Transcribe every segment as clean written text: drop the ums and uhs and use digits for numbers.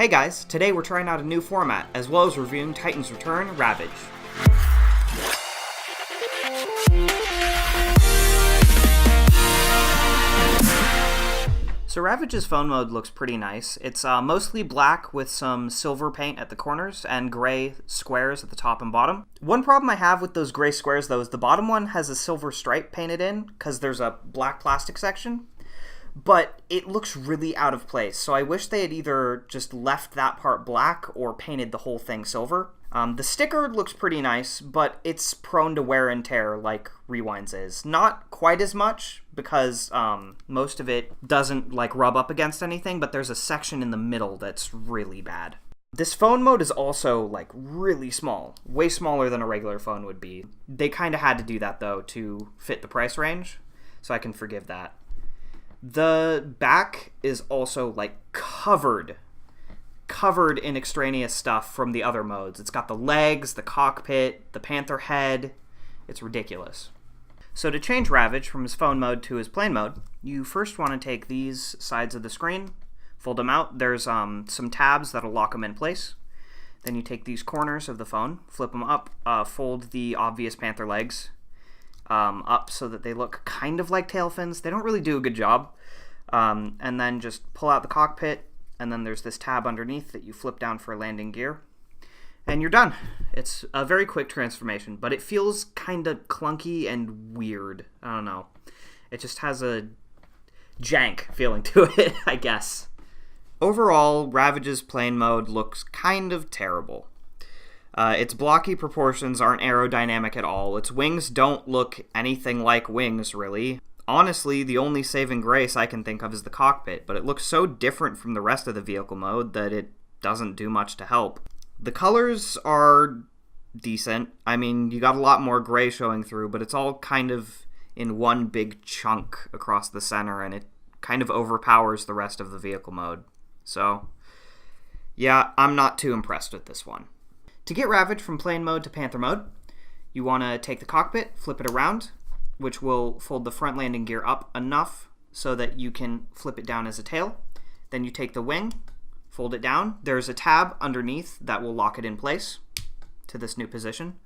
Hey guys, today we're trying out a new format, as well as reviewing Titans Return Ravage. So Ravage's phone mode looks pretty nice. It's mostly black with some silver paint at the corners and gray squares at the top and bottom. One problem I have with those gray squares though is the bottom one has a silver stripe painted in because there's a black plastic section. But it looks really out of place, so I wish they had either just left that part black or painted the whole thing silver. The sticker looks pretty nice, but it's prone to wear and tear like Rewind's is. Not quite as much, because most of it doesn't rub up against anything, but there's a section in the middle that's really bad. This phone mode is also really small, way smaller than a regular phone would be. They kind of had to do that though to fit the price range, so I can forgive that. The back is also covered in extraneous stuff from the other modes. It's got the legs, the cockpit, the panther head. It's ridiculous. So to change Ravage from his phone mode to his plane mode, you first want to take these sides of the screen, fold them out. There's some tabs that'll lock them in place. Then you take these corners of the phone, flip them up, fold the obvious panther legs up so that they look kind of like tail fins. They don't really do a good job. And then just pull out the cockpit, and then there's this tab underneath that you flip down for landing gear. And you're done. It's a very quick transformation, but it feels kind of clunky and weird. I don't know. It just has a jank feeling to it, I guess. Overall, Ravage's plane mode looks kind of terrible. Its blocky proportions aren't aerodynamic at all. Its wings don't look anything like wings, really. Honestly, the only saving grace I can think of is the cockpit, but it looks so different from the rest of the vehicle mode that it doesn't do much to help. The colors are decent. I mean, you got a lot more gray showing through, but it's all kind of in one big chunk across the center, and it kind of overpowers the rest of the vehicle mode. So, yeah, I'm not too impressed with this one. To get Ravage from plane mode to panther mode, you want to take the cockpit, flip it around, which will fold the front landing gear up enough so that you can flip it down as a tail. Then you take the wing, fold it down. There's a tab underneath that will lock it in place to this new position.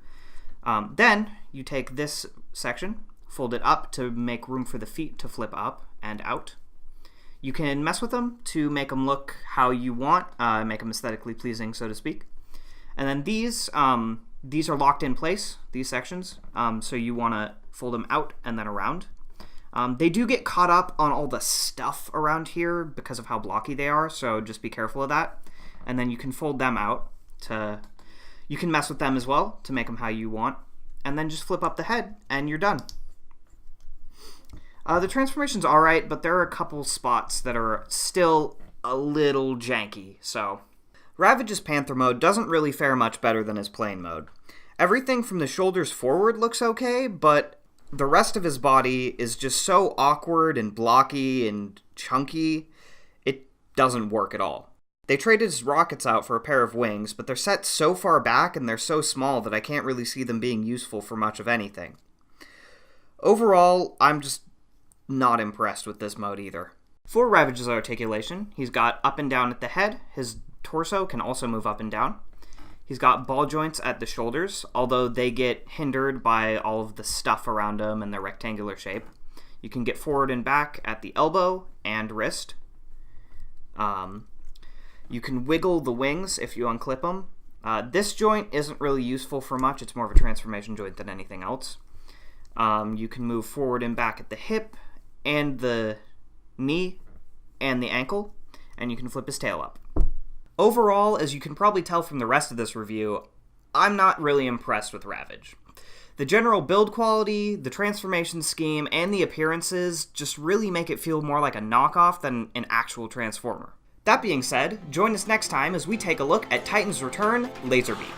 Then you take this section, fold it up to make room for the feet to flip up and out. You can mess with them to make them look how you want, make them aesthetically pleasing, so to speak. And then these are locked in place, these sections, so you want to fold them out and then around. They do get caught up on all the stuff around here because of how blocky they are, so just be careful of that. And then you can fold them out you can mess with them as well to make them how you want, and then just flip up the head and you're done. The transformation's alright, but there are a couple spots that are still a little janky, so... Ravage's panther mode doesn't really fare much better than his plane mode. Everything from the shoulders forward looks okay, but the rest of his body is just so awkward and blocky and chunky, it doesn't work at all. They traded his rockets out for a pair of wings, but they're set so far back and they're so small that I can't really see them being useful for much of anything. Overall, I'm just not impressed with this mode either. For Ravage's articulation, he's got up and down at the head. His torso can also move up and down. He's got ball joints at the shoulders, although they get hindered by all of the stuff around them and their rectangular shape. You can get forward and back at the elbow and wrist. You can wiggle the wings if you unclip them. This joint isn't really useful for much. It's more of a transformation joint than anything else. You can move forward and back at the hip and the knee and the ankle, and you can flip his tail up. Overall, as you can probably tell from the rest of this review, I'm not really impressed with Ravage. The general build quality, the transformation scheme, and the appearances just really make it feel more like a knockoff than an actual Transformer. That being said, join us next time as we take a look at Titans Return Laserbeak.